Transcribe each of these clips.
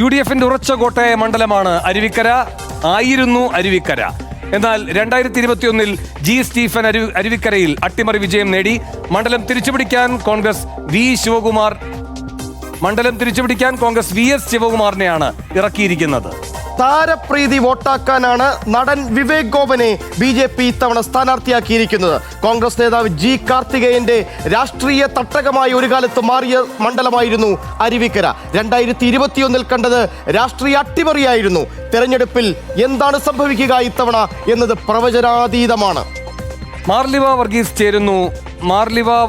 UDFന്റെ ഉറച്ച കോട്ടയായ മണ്ഡലമാണ് അരുവിക്കര. ആയിരുന്നു അരുവിക്കര. എന്നാൽ 2021 ജി സ്റ്റീഫൻ അരുവിക്കരയിൽ അട്ടിമറി വിജയം നേടി. മണ്ഡലം തിരിച്ചുപിടിക്കാൻ കോൺഗ്രസ് VS ശിവകുമാറിനെയാണ് ഇറക്കിയിരിക്കുന്നത്. താരപ്രീതി വോട്ടാക്കാനാണ് നടൻ വിവേക് ഗോപനെ BJP ഇത്തവണ സ്ഥാനാർത്ഥിയാക്കിയിരിക്കുന്നത്. കോൺഗ്രസ് നേതാവ് G കാർത്തികേയന്റെ രാഷ്ട്രീയ തട്ടകമായി ഒരു കാലത്ത് മാറിയ മണ്ഡലമായിരുന്നു അരുവിക്കര. 2021 കണ്ടത് രാഷ്ട്രീയ അട്ടിമറിയായിരുന്നു. തെരഞ്ഞെടുപ്പിൽ എന്താണ് സംഭവിക്കുക ഇത്തവണ എന്നത് പ്രവചനാതീതമാണ്. മാർലിവ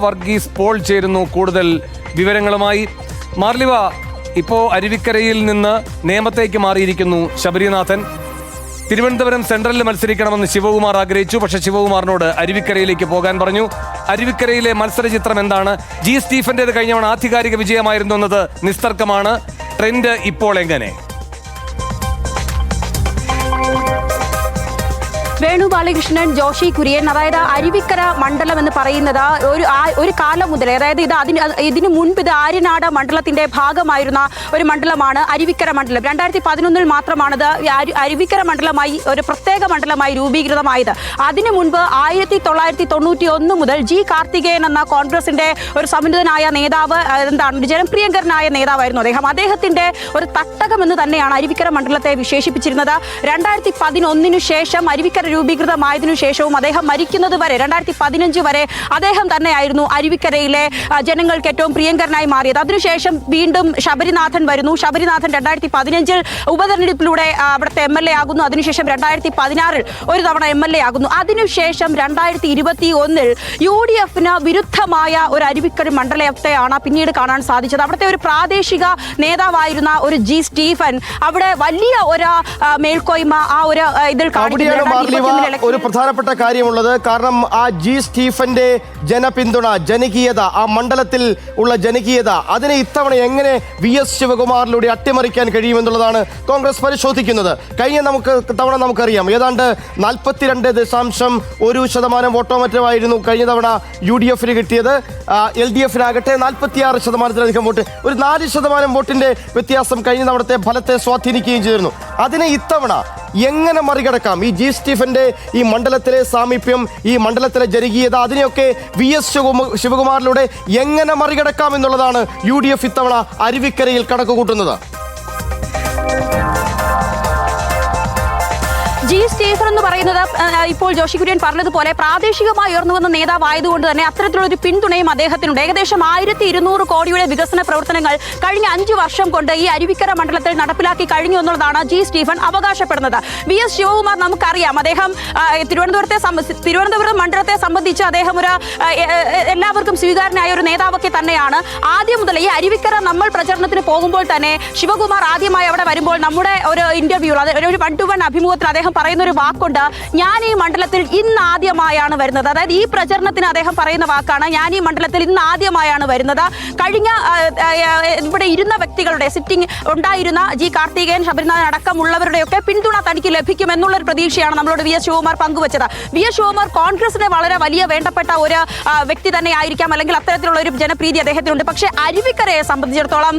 വർഗീസ് പോൾ ചേരുന്നു കൂടുതൽ വിവരങ്ങളുമായി. മാർലിവ, ഇപ്പോൾ അരുവിക്കരയിൽ നിന്ന് നേമത്തേക്ക് മാറിയിരിക്കുന്നു ശബരിനാഥൻ. തിരുവനന്തപുരം സെൻട്രലിൽ മത്സരിക്കണമെന്ന് ശിവകുമാർ ആഗ്രഹിച്ചു. പക്ഷേ ശിവകുമാറിനോട് അരുവിക്കരയിലേക്ക് പോകാൻ പറഞ്ഞു. അരുവിക്കരയിലെ മത്സരചിത്രം എന്താണ്? ജി സ്റ്റീഫന്റേത് കഴിഞ്ഞവണ ആധികാരിക വിജയമായിരുന്നു എന്നത് നിസ്തർക്കമാണ്. ട്രെൻഡ് ഇപ്പോൾ എങ്ങനെ? വേണു ബാലകൃഷ്ണൻ, ജോഷി കുര്യൻ, അതായത് അരുവിക്കര മണ്ഡലം എന്ന് പറയുന്നത് ഒരു കാലം മുതൽ, അതായത് ഇതിനു മുൻപ് ഇത് ആര്യനാട് മണ്ഡലത്തിന്റെ ഭാഗമായിരുന്ന ഒരു മണ്ഡലമാണ് അരുവിക്കര മണ്ഡലം. 2011 മാത്രമാണിത് അരുവിക്കര മണ്ഡലമായി ഒരു പ്രത്യേക മണ്ഡലമായി രൂപീകൃതമായത്. അതിനു മുൻപ് 1991 മുതൽ G കാർത്തികേയൻ എന്ന കോൺഗ്രസിന്റെ ഒരു സമുന്നതനായ നേതാവ്, ഒരു ജനപ്രിയങ്കരനായ നേതാവായിരുന്നു അദ്ദേഹത്തിന്റെ ഒരു തട്ടകം എന്ന് തന്നെയാണ് അരുവിക്കര മണ്ഡലത്തെ വിശേഷിപ്പിച്ചിരുന്നത്. 2011 ശേഷം അരുവിക്കര രൂപീകൃതമായതിനു ശേഷവും അദ്ദേഹം മരിക്കുന്നത് വരെ 2015 വരെ അദ്ദേഹം തന്നെയായിരുന്നു അരുവിക്കരയിലെ ജനങ്ങൾക്ക് ഏറ്റവും പ്രിയങ്കരനായി മാറിയത്. അതിനുശേഷം വീണ്ടും ശബരിനാഥൻ വരുന്നു. ശബരിനാഥൻ 2015 ഉപതെരഞ്ഞെടുപ്പിലൂടെ അവിടുത്തെ MLA ആകുന്നു. അതിനുശേഷം 2016 ഒരു തവണ MLA ആകുന്നു. അതിനുശേഷം 2021 UDFന് വിരുദ്ധമായ ഒരു അരുവിക്കര മണ്ഡലത്തെയാണ് പിന്നീട് കാണാൻ സാധിച്ചത്. അവിടുത്തെ ഒരു പ്രാദേശിക നേതാവായിരുന്ന ഒരു G സ്റ്റീഫൻ അവിടെ വലിയ ഒരു മേൽക്കോയ്മ ആ ഒരു ഇതിൽ കാണിക്കുന്നു. ഒരു പ്രധാനപ്പെട്ട കാര്യമുള്ളത്, കാരണം ആ G സ്റ്റീഫന്റെ ജനപിന്തുണ, ജനകീയത, ആ മണ്ഡലത്തിൽ ഉള്ള ജനകീയത, അതിനെ ഇത്തവണ എങ്ങനെ VS ശിവകുമാറിലൂടെ അട്ടിമറിക്കാൻ കഴിയുമെന്നുള്ളതാണ് കോൺഗ്രസ് പരിശോധിക്കുന്നത്. കഴിഞ്ഞ തവണ നമുക്കറിയാം ഏതാണ്ട് 42.1% വോട്ടോ മറ്റുമായിരുന്നു കഴിഞ്ഞ തവണ UDFന് കിട്ടിയത്. LDFനാകട്ടെ 46%-ലധികം വോട്ട്, ഒരു 4% വോട്ടിന്റെ വ്യത്യാസം കഴിഞ്ഞ തവണത്തെ ഫലത്തെ സ്വാധീനിക്കുകയും ചെയ്തിരുന്നു. അതിനെ ഇത്തവണ എങ്ങനെ മറികടക്കാം? ഈ G സ്റ്റീഫന്റെ ഈ മണ്ഡലത്തിലെ സാമീപ്യം, ഈ മണ്ഡലത്തിലെ ജനകീയത, അതിനെയൊക്കെ VS ശിവകുമാറിലൂടെ എങ്ങനെ മറികടക്കാം എന്നുള്ളതാണ് UDF ഇത്തവണ അരുവിക്കരയിൽ കണക്കുകൂട്ടുന്നത്. G സ്റ്റീഫൻ എന്ന് പറയുന്നത് ഇപ്പോൾ ജോഷി കുര്യൻ പറഞ്ഞതുപോലെ പ്രാദേശികമായി ഉയർന്നു വന്ന നേതാവായതുകൊണ്ട് തന്നെ അത്തരത്തിലുള്ളൊരു പിന്തുണയും അദ്ദേഹത്തിനുണ്ട്. ഏകദേശം 1200 കോടിയുടെ വികസന പ്രവർത്തനങ്ങൾ കഴിഞ്ഞ 5 വർഷം കൊണ്ട് ഈ അരുവിക്കര മണ്ഡലത്തിൽ നടപ്പിലാക്കി കഴിഞ്ഞു എന്നുള്ളതാണ് G സ്റ്റീഫൻ അവകാശപ്പെടുന്നത്. VS ശിവകുമാർ നമുക്കറിയാം, അദ്ദേഹം തിരുവനന്തപുരം മണ്ഡലത്തെ സംബന്ധിച്ച് അദ്ദേഹം ഒരു എല്ലാവർക്കും സ്വീകാര്യനായ ഒരു നേതാവൊക്കെ തന്നെയാണ്. ആദ്യം മുതൽ ഈ അരുവിക്കര നമ്മൾ പ്രചരണത്തിന് പോകുമ്പോൾ തന്നെ ശിവകുമാർ ആദ്യമായി അവിടെ വരുമ്പോൾ നമ്മുടെ ഒരു ഇന്റർവ്യൂ, ഒരു 1-to-1 അഭിമുഖത്തിൽ അദ്ദേഹം പറയുന്ന ഒരു വാക്കുണ്ട്, ഞാൻ ഈ മണ്ഡലത്തിൽ ഇന്ന് ആദ്യമായാണ് വരുന്നത്. അതായത് ഈ പ്രചരണത്തിന് അദ്ദേഹം പറയുന്ന വാക്കാണ്, ഞാൻ ഈ മണ്ഡലത്തിൽ ഇന്ന് ആദ്യമായാണ് വരുന്നത്. കഴിഞ്ഞ ഇവിടെ ഇരുന്ന വ്യക്തികളുടെ സിറ്റിംഗ് ഉണ്ടായിരുന്ന G കാർത്തികേയൻ, ശബരിനാഥൻ അടക്കമുള്ളവരുടെയൊക്കെ പിന്തുണ തനിക്ക് ലഭിക്കും എന്നുള്ളൊരു പ്രതീക്ഷയാണ് നമ്മളോട് VS ശിവകുമാർ പങ്കുവച്ചത്. VS ശിവകുമാർ കോൺഗ്രസിന് വളരെ വലിയ വേണ്ടപ്പെട്ട ഒരു വ്യക്തി തന്നെ ആയിരിക്കാം, അല്ലെങ്കിൽ അത്തരത്തിലുള്ള ഒരു ജനപ്രീതി അദ്ദേഹത്തിനുണ്ട്. പക്ഷേ അരുവിക്കരയെ സംബന്ധിച്ചിടത്തോളം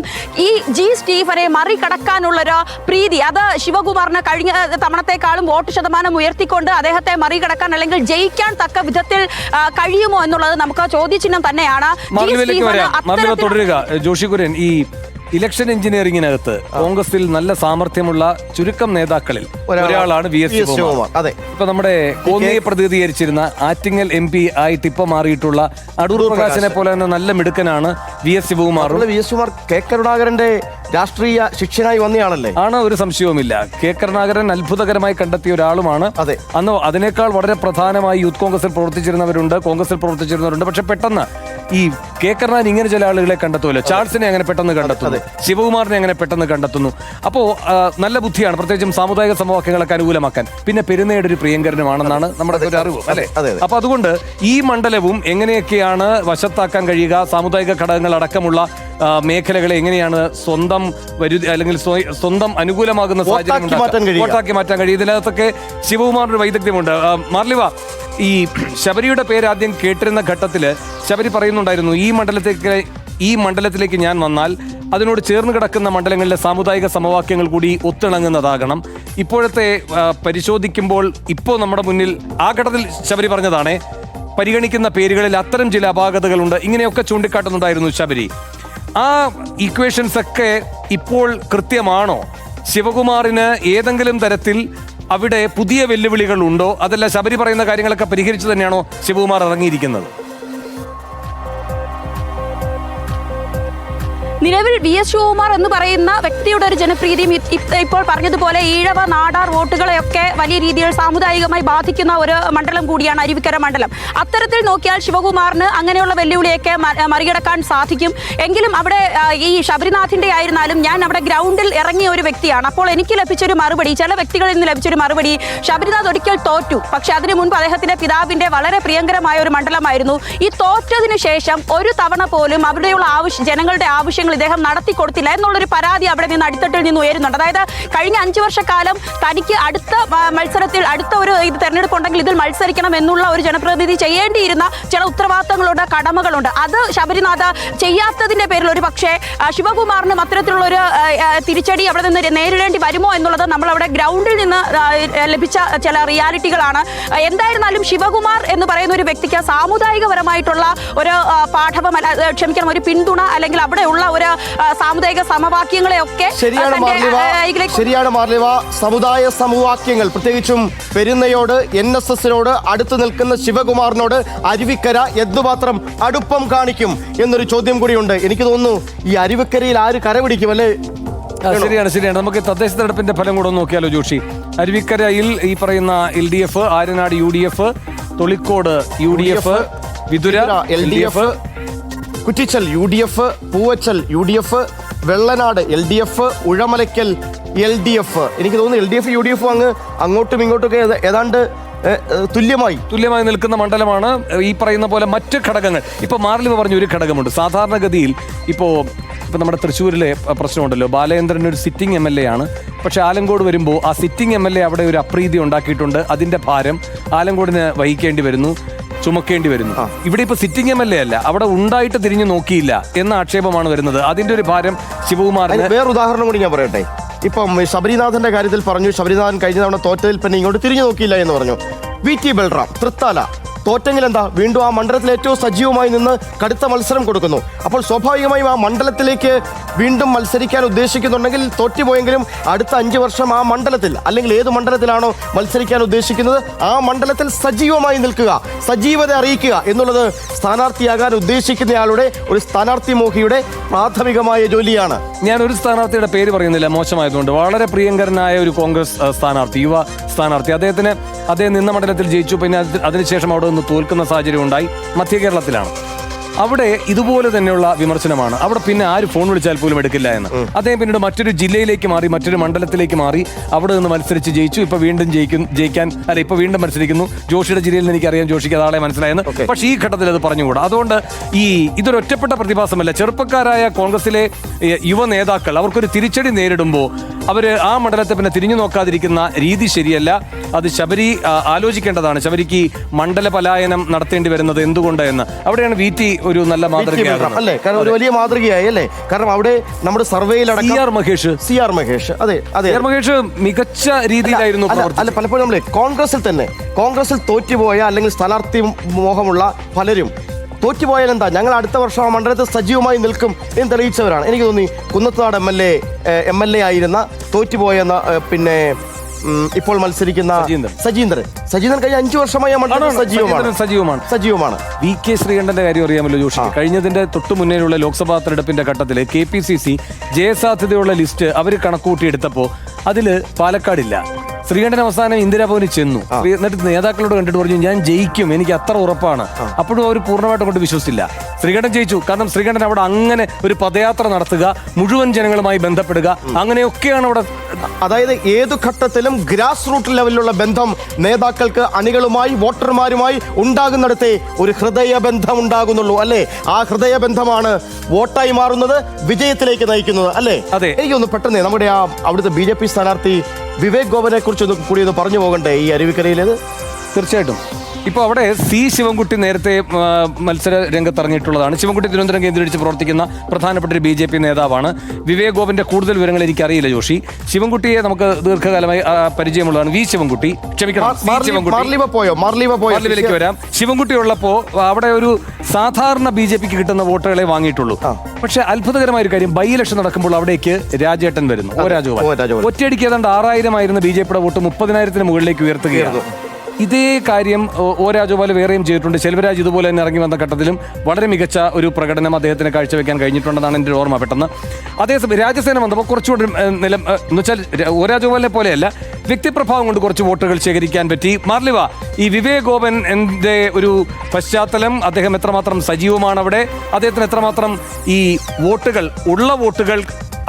ഈ G സ്റ്റീഫനെ മറികടക്കാനുള്ളൊരു പ്രീതി, അത് ശിവകുമാറിന് കഴിഞ്ഞ തവണത്തെക്കാളും വോട്ട് ശതമാനം ഉയർത്തിക്കൊണ്ട് അദ്ദേഹത്തെ മറികടക്കാൻ അല്ലെങ്കിൽ ജയിക്കാൻ തക്ക വിധത്തിൽ കഴിയുമോ എന്നുള്ളത് നമുക്ക് ചോദ്യചിഹ്നം തന്നെയാണ്. തുടരുക ജോഷി കുര്യൻ, ഈ ഇലക്ഷൻ എഞ്ചിനീയറിംഗിനകത്ത് കോൺഗ്രസിൽ നല്ല സാമർഥ്യമുള്ള ചുരുക്കം നേതാക്കളിൽ ഒരാളാണ് VS ശിവകുമാർ. അതെ, ഇപ്പൊ നമ്മുടെ കോന്നിയെ പ്രതിനിധീകരിച്ചിരുന്ന ആറ്റിങ്ങൽ MP ആയിട്ട് ഇപ്പൊ മാറിയിട്ടുള്ള അടൂർ പ്രകാശിനെ പോലെ തന്നെ നല്ല മിടുക്കനാണ് VS ശിവകുമാർ. K കരുണാകരന്റെ രാഷ്ട്രീയ ശിക്ഷനായി വന്നയാളല്ലേ? ആണ്, ഒരു സംശയവുമില്ല. K കരുണാകരൻ അത്ഭുതകരമായി കണ്ടെത്തിയ ഒരാളുമാണ്. അന്ന് അതിനേക്കാൾ വളരെ പ്രധാനമായി യൂത്ത് കോൺഗ്രസിൽ പ്രവർത്തിച്ചിരുന്നവരുണ്ട്. പക്ഷെ പെട്ടെന്ന് ഈ K കരുണാകരൻ ഇങ്ങനെ ചില ആളുകളെ കണ്ടെത്തുമല്ലോ. ചാൾസിനെ അങ്ങനെ പെട്ടെന്ന് കണ്ടെത്തുന്നു, ശിവകുമാറിനെ അങ്ങനെ പെട്ടെന്ന് കണ്ടെത്തുന്നു. അപ്പോൾ നല്ല ബുദ്ധിയാണ്, പ്രത്യേകിച്ചും സാമുദായിക സമവാക്യങ്ങളൊക്കെ അനുകൂലമാക്കാൻ. പിന്നെ പെരുന്നയുടെ ഒരു പ്രിയങ്കരനുമാണെന്നാണ് നമ്മുടെ ഒരു അറിവ്, അല്ലെ? അപ്പൊ അതുകൊണ്ട് ഈ മണ്ഡലവും എങ്ങനെയൊക്കെയാണ് വശത്താക്കാൻ കഴിയുക, സാമുദായിക ഘടകങ്ങൾ അടക്കമുള്ള മേഖലകളെ എങ്ങനെയാണ് സ്വന്തം അനുകൂലമാകുന്ന സാഹചര്യം വോട്ടാക്കി മാറ്റാൻ കഴിയും, ഇതിനകത്തൊക്കെ ശിവകുമാറിന്റെ വൈദഗ്ധ്യമുണ്ട്. മാർലിവ, ഈ ശബരിയുടെ പേര് ആദ്യം കേട്ടിരുന്ന ഘട്ടത്തിൽ ശബരി പറയുന്നുണ്ടായിരുന്നു, ഈ മണ്ഡലത്തേക്ക് ഈ മണ്ഡലത്തിലേക്ക് ഞാൻ വന്നാൽ അതിനോട് ചേർന്ന് കിടക്കുന്ന മണ്ഡലങ്ങളിലെ സാമുദായിക സമവാക്യങ്ങൾ കൂടി ഒത്തിണങ്ങുന്നതാകണം. ഇപ്പോഴത്തെ പരിശോധിക്കുമ്പോൾ ഇപ്പോൾ നമ്മുടെ മുന്നിൽ ആ ഘട്ടത്തിൽ ശബരി പറഞ്ഞതാണ് പരിഗണിക്കുന്ന പേരുകളിൽ അത്തരം ചില അപാകതകളുണ്ട്, ഇങ്ങനെയൊക്കെ ചൂണ്ടിക്കാട്ടുന്നുണ്ടായിരുന്നു ശബരി. ആ ഇക്വേഷൻസ് ഒക്കെ ഇപ്പോൾ കൃത്യമാണോ? ശിവകുമാറിന് ഏതെങ്കിലും തരത്തിൽ അവിടെ പുതിയ വെല്ലുവിളികൾ ഉണ്ടോ? അതല്ല ശബരി പറയുന്ന കാര്യങ്ങളൊക്കെ പരിഹരിച്ചു തന്നെയാണോ ശിവകുമാർ ഇറങ്ങിയിരിക്കുന്നത്? നിലവിൽ VS ശിവകുമാർ എന്ന് പറയുന്ന വ്യക്തിയുടെ ഒരു ജനപ്രീതിയും ഇപ്പോൾ പറഞ്ഞതുപോലെ ഈഴവ നാടാർ വോട്ടുകളെയൊക്കെ വലിയ രീതിയിൽ സാമുദായികമായി ബാധിക്കുന്ന ഒരു മണ്ഡലം കൂടിയാണ് അരുവിക്കര മണ്ഡലം. അത്തരത്തിൽ നോക്കിയാൽ ശിവകുമാറിന് അങ്ങനെയുള്ള വെല്ലുവിളിയൊക്കെ മറികടക്കാൻ സാധിക്കും. എങ്കിലും അവിടെ ഈ ശബരിനാഥിന്റെ ആയിരുന്നാലും ഞാൻ അവിടെ ഗ്രൗണ്ടിൽ ഇറങ്ങിയ ഒരു വ്യക്തിയാണ്. അപ്പോൾ എനിക്ക് ലഭിച്ചൊരു മറുപടി, ചില വ്യക്തികളിൽ നിന്ന് ലഭിച്ചൊരു മറുപടി, ശബരിനാഥ് ഒരിക്കൽ തോറ്റു, പക്ഷെ അതിനു മുൻപ് അദ്ദേഹത്തിന്റെ പിതാവിന്റെ വളരെ പ്രിയങ്കരമായ ഒരു മണ്ഡലമായിരുന്നു. ഈ തോറ്റതിനു ശേഷം ഒരു തവണ പോലും അവിടെയുള്ള ജനങ്ങളുടെ ആവശ്യങ്ങൾ ഇദ്ദേഹം നടത്തി കൊടുത്തില്ല എന്നുള്ളൊരു പരാതി അവിടെ നിന്ന് അടിത്തട്ടിൽ നിന്ന് ഉയരുന്നുണ്ട്. അതായത് കഴിഞ്ഞ 5 വർഷക്കാലം തനിക്ക് അടുത്ത മത്സരത്തിൽ അടുത്ത ഒരു തെരഞ്ഞെടുപ്പ് ഉണ്ടെങ്കിൽ ഇതിൽ മത്സരിക്കണം എന്നുള്ള ഒരു ജനപ്രതിനിധി ചെയ്യേണ്ടിയിരുന്ന ചില ഉത്തരവാദിത്തങ്ങളുണ്ട്, കടമകളുണ്ട്. അത് ശബരിനാഥ് ചെയ്യാത്തതിന്റെ പേരിൽ ഒരു പക്ഷേ ശിവകുമാറിനും അത്തരത്തിലുള്ള ഒരു തിരിച്ചടി അവിടെ നിന്ന് നേരിടേണ്ടി വരുമോ എന്നുള്ളത് നമ്മൾ അവിടെ ഗ്രൗണ്ടിൽ നിന്ന് ലഭിച്ച ചില റിയാലിറ്റികളാണ്. എന്തായിരുന്നാലും ശിവകുമാർ എന്ന് പറയുന്ന ഒരു വ്യക്തിക്ക് സാമുദായികപരമായിട്ടുള്ള ഒരു പാഠവം, ക്ഷമിക്കണം, ഒരു പിന്തുണ അല്ലെങ്കിൽ അവിടെയുള്ള ഒരു സാമുദായിക സമവാക്യങ്ങളെയൊക്കെ ശരിയാണ് മാർലിവ. സമുദായ സമവാക്യങ്ങൾ, പ്രത്യേകിച്ചും പെരുന്നയോട് NSSനോട് അടുത്ത് നിൽക്കുന്ന ശിവകുമാറിനോട് അരുവിക്കര എന്തുമാത്രം അടുപ്പം കാണിക്കും എന്നൊരു ചോദ്യം കൂടിയുണ്ട്. എനിക്ക് തോന്നുന്നു ഈ അരുവിക്കരയിൽ ആര് കരപിടിക്കും അല്ലേ? ശരിയാണ്. നമുക്ക് തദ്ദേശ തെരഞ്ഞെടുപ്പിന്റെ ഫലം കൂടെ നോക്കിയാലോ ജോഷി? അരുവിക്കരയിൽ ഈ പറയുന്ന LDF, Aryanad UDF, Tholicode UDF, Vithura LDF, Kuttichal UDF, Poovachal UDF, Vellanad LDF, Uzhamalakkal LDF. എനിക്ക് തോന്നുന്നു LDF UDF അങ്ങോട്ടും ഇങ്ങോട്ടൊക്കെ ഏതാണ്ട് തുല്യമായി നിൽക്കുന്ന മണ്ഡലമാണ്. ഈ പറയുന്ന പോലെ മറ്റ് ഘടകങ്ങൾ ഇപ്പൊ മാർലിവ പറഞ്ഞ ഒരു ഘടകമുണ്ട്. സാധാരണഗതിയിൽ ഇപ്പോ നമ്മുടെ തൃശ്ശൂരിലെ പ്രശ്നമുണ്ടല്ലോ, ബാലേന്ദ്രൻ ഒരു സിറ്റിംഗ് MLA ആണ്. പക്ഷെ ആലങ്കോട് വരുമ്പോൾ ആ സിറ്റിംഗ് MLA അവിടെ ഒരു അപ്രീതി ഉണ്ടാക്കിയിട്ടുണ്ട്. അതിന്റെ ഭാരം ആലങ്കോടിന് വഹിക്കേണ്ടി വരുന്നു, ചുമക്കേണ്ടി വരുന്നു. ഇവിടെ ഇപ്പൊ സിറ്റിംഗ് MLA അല്ല, അവിടെ ഉണ്ടായിട്ട് തിരിഞ്ഞു നോക്കിയില്ല എന്ന ആക്ഷേപമാണ് വരുന്നത്. അതിന്റെ ഒരു ഭാരം ശിവകുമാറിന്. വേറെ ഉദാഹരണം കൂടി ഞാൻ പറയട്ടെ. ഇപ്പം ശബരിനാഥന്റെ കാര്യത്തിൽ പറഞ്ഞു, ശബരിനാഥൻ കഴിഞ്ഞ തവണ തോറ്റതിൽ പിന്നെ ഇങ്ങോട്ട് തിരിഞ്ഞു നോക്കിയില്ല എന്ന് പറഞ്ഞു. VT ബൽറാം തൃത്താല തോറ്റെങ്കിൽ എന്താ, വീണ്ടും ആ മണ്ഡലത്തിൽ ഏറ്റവും സജീവമായി നിന്ന് കടുത്ത മത്സരം കൊടുക്കുന്നു. അപ്പോൾ സ്വാഭാവികമായും ആ മണ്ഡലത്തിലേക്ക് വീണ്ടും മത്സരിക്കാൻ ഉദ്ദേശിക്കുന്നുണ്ടെങ്കിൽ തോറ്റുപോയെങ്കിലും അടുത്ത 5 വർഷം ആ മണ്ഡലത്തിൽ, അല്ലെങ്കിൽ ഏത് മണ്ഡലത്തിലാണോ മത്സരിക്കാൻ ഉദ്ദേശിക്കുന്നത് ആ മണ്ഡലത്തിൽ സജീവമായി നിൽക്കുക, സജീവത അറിയിക്കുക എന്നുള്ളത് സ്ഥാനാർത്ഥിയാകാൻ ഉദ്ദേശിക്കുന്നയാളുടെ, ഒരു സ്ഥാനാർത്ഥി മോഹിയുടെ പ്രാഥമികമായ ജോലിയാണ്. ഞാൻ ഒരു സ്ഥാനാർത്ഥിയുടെ പേര് പറയുന്നില്ല മോശമായതുകൊണ്ട്. വളരെ പ്രിയങ്കരനായ ഒരു കോൺഗ്രസ് സ്ഥാനാർത്ഥി, യുവ സ്ഥാനാർത്ഥി, അദ്ദേഹം നിന്ന മണ്ഡലത്തിൽ ജയിച്ചു. പിന്നെ അതിനുശേഷം അവിടെ നിന്ന് തോൽക്കുന്ന സാഹചര്യം ഉണ്ടായി. മധ്യ കേരളത്തിലാണ്. അവിടെ ഇതുപോലെ തന്നെയുള്ള വിമർശനമാണ്. അവിടെ പിന്നെ ആര് ഫോൺ വിളിച്ചാൽ പോലും എടുക്കില്ല എന്ന്. അദ്ദേഹം പിന്നീട് മറ്റൊരു ജില്ലയിലേക്ക് മാറി, മറ്റൊരു മണ്ഡലത്തിലേക്ക് മാറി, അവിടെ നിന്ന് മത്സരിച്ച് ജയിച്ചു. ഇപ്പൊ വീണ്ടും മത്സരിക്കുന്നു. ജോഷിയുടെ ജില്ലയിൽ നിന്ന് എനിക്കറിയാം, ജോഷിക്ക് അതാളെ മനസ്സിലായെന്ന്. പക്ഷേ ഈ ഘട്ടത്തിൽ അത് പറഞ്ഞുകൂടാ. അതുകൊണ്ട് ഇതൊരു ഒറ്റപ്പെട്ട പ്രതിഭാസമല്ല. ചെറുപ്പക്കാരായ കോൺഗ്രസിലെ യുവ നേതാക്കൾ അവർക്കൊരു തിരിച്ചടി നേരിടുമ്പോൾ അവര് ആ മണ്ഡലത്തെ പിന്നെ തിരിഞ്ഞു നോക്കാതിരിക്കുന്ന രീതി ശരിയല്ല. അത് ശബരി ആലോചിക്കേണ്ടതാണ്. ശബരിക്ക് മണ്ഡല പലായനം നടത്തേണ്ടി വരുന്നത് എന്തുകൊണ്ട് എന്ന്. അവിടെയാണ് VT ഒരു നല്ല മാതൃകയാണ് അല്ലേ? കാരണം ഒരു വലിയ മാതൃകയായി അല്ലേ? കാരണം അവിടെ നമ്മുടെ സർവേയിൽ CR മഹേഷ് മഹേഷ് മികച്ച രീതിയിലായിരുന്നു. അല്ല, പലപ്പോഴും നമ്മളെ കോൺഗ്രസിൽ തോറ്റുപോയ അല്ലെങ്കിൽ സ്ഥാനാർത്ഥി മോഹമുള്ള പലരും തോറ്റുപോയാൽ എന്താ, ഞങ്ങൾ അടുത്ത വർഷം ആ മണ്ഡലത്തിൽ സജീവമായി നിൽക്കും എന്ന് തെളിയിച്ചവരാണ്. എനിക്ക് തോന്നി കുന്നത്തുനാട് MLA ആയിരുന്ന തോറ്റുപോയെന്ന പിന്നെ ഇപ്പോൾ മത്സരിക്കുന്ന സജീന്ദ്രൻ കഴിഞ്ഞ 5 വർഷമായി സജീവമാണ്. VK ശ്രീകണ്ഠന്റെ കാര്യം അറിയാമല്ലോ ജോഷി. കഴിഞ്ഞതിന്റെ തൊട്ടു മുന്നേയുള്ള ലോക്സഭാ തെരഞ്ഞെടുപ്പിന്റെ ഘട്ടത്തിൽ KPCC ജയസാധ്യതയുള്ള ലിസ്റ്റ് അവർ കണക്കൂട്ടിയെടുത്തപ്പോൾ അതില് പാലക്കാടില്ല. ശ്രീകണ്ഠൻ അവസാനം ഇന്ദിരാഭവനിൽ ചെന്നു. എന്നിട്ട് നേതാക്കളോട് കണ്ടിട്ട് പറഞ്ഞു, ഞാൻ ജയിക്കും, എനിക്ക് അത്ര ഉറപ്പാണ്. അപ്പോഴും അവർ പൂർണ്ണമായിട്ടും കൊണ്ട് വിശ്വസിച്ചില്ല. ശ്രീകണ്ഠൻ ജയിച്ചു. കാരണം ശ്രീകണ്ഠൻ അവിടെ അങ്ങനെ ഒരു പദയാത്ര നടത്തുക, മുഴുവൻ ജനങ്ങളുമായി ബന്ധപ്പെടുക, അങ്ങനെയൊക്കെയാണ് അവിടെ. അതായത് ഏതു ഘട്ടത്തിലും ഗ്രാസ് റൂട്ട് ലെവലിലുള്ള ബന്ധം നേതാക്കൾക്ക് അണികളുമായി, വോട്ടർമാരുമായി ഉണ്ടാകുന്നിടത്തെ ഒരു ഹൃദയബന്ധം ഉണ്ടാകുന്നുള്ളൂ അല്ലേ? ആ ഹൃദയബന്ധമാണ് വോട്ടായി മാറുന്നത്, വിജയത്തിലേക്ക് നയിക്കുന്നത് അല്ലേ? അതെ. എനിക്കൊന്ന് പെട്ടെന്ന് നമ്മുടെ അവിടുത്തെ BJP സ്ഥാനാർത്ഥി വിവേക് ഗോപനെ കുറിച്ച് കൂടി ഒന്ന് പറഞ്ഞു പോകണ്ടേ ഈ അരുവിക്കരയിലേത്? തീർച്ചയായിട്ടും ഇപ്പോൾ അവിടെ സി ശിവൻകുട്ടി നേരത്തെ മത്സര രംഗത്തിറങ്ങിയിട്ടുള്ളതാണ്. ശിവൻകുട്ടി തിരുവനന്തപുരം കേന്ദ്രീകരിച്ച് പ്രവർത്തിക്കുന്ന പ്രധാനപ്പെട്ട ഒരു BJP നേതാവാണ്. വിവേക് ഗോപന്റെ കൂടുതൽ വിവരങ്ങൾ എനിക്കറിയില്ല ജോഷി. ശിവൻകുട്ടിയെ നമുക്ക് ദീർഘകാലമായി പരിചയമുള്ളതാണ്. വി ശിവൻകുട്ടി, ക്ഷമിക്കണം, മാർലിവിലേക്ക് വരാം. ശിവൻകുട്ടി ഉള്ളപ്പോൾ അവിടെ ഒരു സാധാരണ BJPക്ക് കിട്ടുന്ന വോട്ടുകളെ വാങ്ങിയിട്ടുള്ളൂ. പക്ഷെ അത്ഭുതകരമായ ഒരു കാര്യം, ബൈ ഇലക്ഷൻ നടക്കുമ്പോൾ അവിടേക്ക് രാജേട്ടൻ വരുന്നു. ഒ രാജഗോപാൽ ഒറ്റയടിക്ക് ഏതാണ്ട് 6000 ആയിരുന്ന BJPയുടെ വോട്ട് 30,000-ന് മുകളിലേക്ക് ഉയർത്തുകയാണ്. ഇതേ കാര്യം ഒ രാജഗോപാൽ വേറെയും ചെയ്തിട്ടുണ്ട്. സെൽവരാജ് ഇതുപോലെ തന്നെ ഇറങ്ങി വന്ന ഘട്ടത്തിലും വളരെ മികച്ച ഒരു പ്രകടനം അദ്ദേഹത്തിന് കാഴ്ചവെക്കാൻ കഴിഞ്ഞിട്ടുണ്ടെന്നാണ് എൻ്റെ ഓർമ്മ. പെട്ടെന്ന് അതേസമയം രാജസേന വന്നപ്പോൾ കുറച്ചുകൂടി നിലം എന്ന് വെച്ചാൽ ഒ രാജഗോപാലിനെ പോലെയല്ല, വ്യക്തിപ്രഭാവം കൊണ്ട് കുറച്ച് വോട്ടുകൾ ശേഖരിക്കാൻ പറ്റി. മാർലിവ, ഈ വിവേക് ഗോപന്റെ ഒരു പശ്ചാത്തലം, അദ്ദേഹം എത്രമാത്രം സജീവമാണ് അവിടെ, അദ്ദേഹത്തിന് എത്രമാത്രം ഈ വോട്ടുകൾ ഉള്ള വോട്ടുകൾ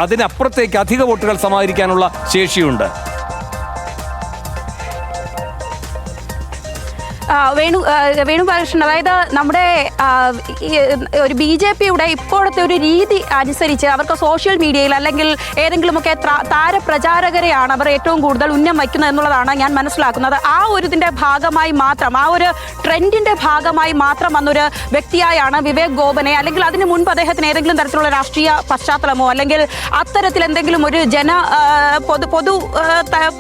അതിനപ്പുറത്തേക്ക് അധിക വോട്ടുകൾ സമാഹരിക്കാനുള്ള ശേഷിയുണ്ട്? വേണു ബാലകൃഷ്ണൻ, അതായത് നമ്മുടെ ഒരു BJPയുടെ ഇപ്പോഴത്തെ ഒരു രീതി അനുസരിച്ച് അവർക്ക് സോഷ്യൽ മീഡിയയിൽ അല്ലെങ്കിൽ ഏതെങ്കിലുമൊക്കെ താരപ്രചാരകരെയാണ് അവർ ഏറ്റവും കൂടുതൽ ഉന്നം വയ്ക്കുന്നത് എന്നുള്ളതാണ് ഞാൻ മനസ്സിലാക്കുന്നത്. ആ ഒരു ഇതിൻ്റെ ഭാഗമായി മാത്രം, ആ ഒരു ട്രെൻഡിൻ്റെ ഭാഗമായി മാത്രം വന്നൊരു വ്യക്തിയായാണ് വിവേക് ഗോപനെ, അല്ലെങ്കിൽ അതിന് മുൻപ് അദ്ദേഹത്തിന് ഏതെങ്കിലും തരത്തിലുള്ള രാഷ്ട്രീയ പശ്ചാത്തലമോ അല്ലെങ്കിൽ അത്തരത്തിൽ എന്തെങ്കിലും ഒരു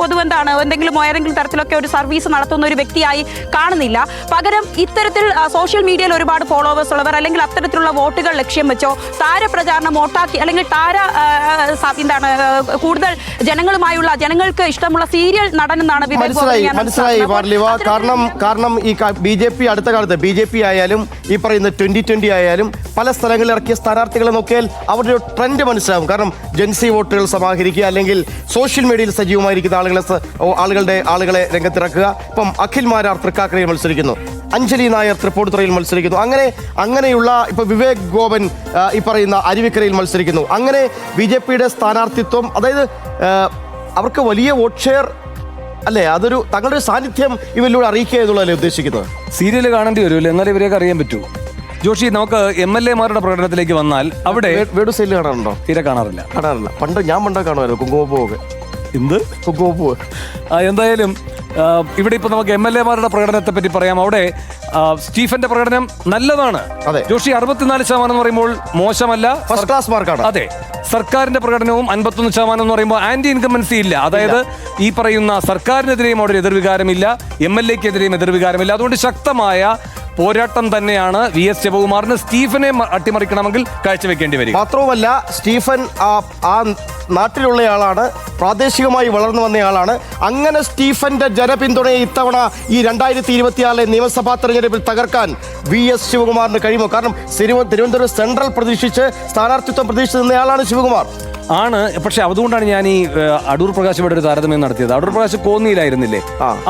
പൊതുവെന്താണ് ഏതെങ്കിലും തരത്തിലൊക്കെ ഒരു സർവീസ് നടത്തുന്ന ഒരു വ്യക്തിയായി കാണുന്നില്ല. പകരം ഇത്തരത്തിൽ സോഷ്യൽ മീഡിയയിൽ ഒരുപാട് ഫോളോവേഴ്സ് ഉള്ളവർ അല്ലെങ്കിൽ അത്തരത്തിലുള്ള വോട്ടുകൾ ലക്ഷ്യം വെച്ചോ താരപ്രചാരണം വോട്ടാക്കി അല്ലെങ്കിൽ കൂടുതൽ ജനങ്ങൾക്ക് ഇഷ്ടമുള്ള സീരിയൽ നടൻ എന്നാണ് മനസ്സിലായി മാർലിവ. കാരണം ഈ BJP അടുത്ത കാലത്ത് BJP ആയാലും ഈ പറയുന്ന 2020 ആയാലും പല സ്ഥലങ്ങളിൽ ഇറക്കിയ സ്ഥാനാർത്ഥികളെ നോക്കിയാൽ അവരുടെ ഒരു ട്രെൻഡ് മനസ്സിലാവും. കാരണം ജൻസി വോട്ടുകൾ സമാഹരിക്കുക അല്ലെങ്കിൽ സോഷ്യൽ മീഡിയയിൽ സജീവമായിരിക്കുന്ന ആളുകളെ രംഗത്തിറക്കുക. ഇപ്പം അഖിൽ മാരാർ തൃക്കാക്കരയിൽ മത്സരിക്കുന്നു, അഞ്ജലി നായർ തൃപ്പൂണിത്തുറയിൽ മത്സരിക്കുന്നു, അങ്ങനെയുള്ള ഇപ്പൊ വിവേക് ഗോപൻ ഈ പറയുന്ന അരുവിക്കരയിൽ മത്സരിക്കുന്നു. അങ്ങനെ BJPയുടെ സ്ഥാനാർത്ഥിത്വം, അതായത് അവർക്ക് വലിയ വോട്ട് ഷെയർ അല്ലേ, അതൊരു തങ്ങളുടെ സാന്നിധ്യം ഇവരിലൂടെ അറിയിക്കുക എന്നുള്ളതല്ലേ ഉദ്ദേശിക്കുന്നത്. സീരിയൽ കാണേണ്ടി വരുമല്ലോ, എന്നാലും ഇവരെയൊക്കെ അറിയാൻ പറ്റൂ. ജോഷി, നമുക്ക് MLA-മാരുടെ പ്രകടനത്തിലേക്ക് വന്നാൽ അവിടെ വേടു സൈഡിൽ കാണാറുണ്ടോ? തീരെ കാണാറില്ല. പണ്ട് കാണുമായിരുന്നു കുങ്കുമപ്പൂവൊക്കെ. എന്ത് കുങ്കുമപ്പൂവ്? എന്തായാലും ഇവിടെ ഇപ്പൊ നമുക്ക് MLA-മാരുടെ പ്രകടനത്തെ പറ്റി പറയാം. അവിടെ സ്റ്റീഫന്റെ പ്രകടനം നല്ലതാണ്. ജോഷി, 64% എന്ന് പറയുമ്പോൾ മോശമല്ല, ഫസ്റ്റ് ക്ലാസ് മാർക്കാണ്. അതെ, സർക്കാരിന്റെ പ്രകടനവും 51% എന്ന് പറയുമ്പോൾ ആന്റി ഇൻകംബൻസി ഇല്ല. അതായത് ഈ പറയുന്ന സർക്കാരിനെതിരെയും അവിടെ എതിർവികാരമില്ല, MLA-ക്കെതിരെയും എതിർവികാരമില്ല. അതുകൊണ്ട് ശക്തമായ പോരാട്ടം തന്നെയാണ് VS ശിവകുമാറിന് സ്റ്റീഫനെ അട്ടിമറിക്കണമെങ്കിൽ കാഴ്ചവെക്കേണ്ടി വരും. മാത്രവുമല്ല, സ്റ്റീഫൻ ആ നാട്ടിലുള്ളയാളാണ്, പ്രാദേശികമായി വളർന്നു വന്നയാളാണ്. അങ്ങനെ സ്റ്റീഫന്റെ ജനപിന്തുണയെ ഇത്തവണ ഈ 2024 നിയമസഭാ തെരഞ്ഞെടുപ്പിൽ തകർക്കാൻ VS ശിവകുമാറിന് കഴിയുമോ? കാരണം തിരുവനന്തപുരം സെൻട്രൽ പ്രതീക്ഷിച്ച് സ്ഥാനാർത്ഥിത്വം പ്രതീക്ഷിച്ച് നിന്നയാളാണ് ശിവകുമാർ. ആണ്. പക്ഷെ അതുകൊണ്ടാണ് ഞാൻ ഈ അടൂർ പ്രകാശ് ഇവിടെ ഒരു താരതമ്യം നടത്തിയത്. അടൂർ പ്രകാശ് കോന്നിയിലായിരുന്നില്ലേ,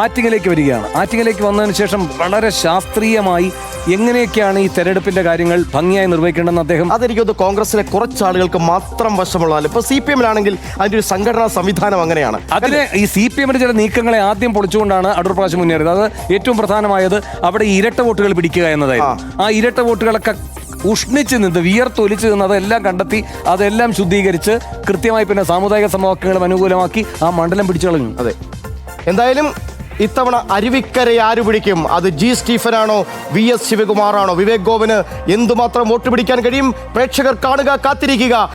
ആറ്റിങ്ങലേക്ക് വരികയാണ്. ആറ്റിങ്ങലേക്ക് വന്നതിന് ശേഷം വളരെ ശാസ്ത്രീയമായി എങ്ങനെയൊക്കെയാണ് ഈ തെരഞ്ഞെടുപ്പിന്റെ കാര്യങ്ങൾ ഭംഗിയായി നിർവഹിക്കേണ്ടതെന്ന് അദ്ദേഹം, അതെനിക്കൊന്ന് കോൺഗ്രസിലെ കുറച്ച് ആളുകൾക്ക് മാത്രം വശമുള്ള, ഇപ്പൊ CPM-ലാണെങ്കിൽ അതിന്റെ ഒരു സംഘടനാ സംവിധാനം അങ്ങനെയാണ്. അതിന് ഈ CPM-ന്റെ ചില നീക്കങ്ങളെ ആദ്യം പൊളിച്ചുകൊണ്ടാണ് അടൂർ പ്രകാശ് മുന്നേറിയത്. അത് ഏറ്റവും പ്രധാനമായത് അവിടെ ഇരട്ട വോട്ടുകൾ പിടിക്കുക എന്നതായിരുന്നു. ആ ഇരട്ട വോട്ടുകളൊക്കെ ഉഷ്ണിച്ച് നിന്ന് വിയർത്തൊലിച്ച് നിന്ന് അതെല്ലാം കണ്ടെത്തി അതെല്ലാം ശുദ്ധീകരിച്ച് കൃത്യമായി പിന്നെ സാമുദായിക സമവാക്യങ്ങളും അനുകൂലമാക്കി ആ മണ്ഡലം പിടിച്ചു കളഞ്ഞു. അതെ, എന്തായാലും ഇത്തവണ അരുവിക്കര ആര് പിടിക്കും? അത് G സ്റ്റീഫനാണോ, VS ശിവകുമാറാണോ? വിവേക് ഗോപന് എന്തുമാത്രം വോട്ട് പിടിക്കാൻ കഴിയും? പ്രേക്ഷകർ കാണുക, കാത്തിരിക്കുക.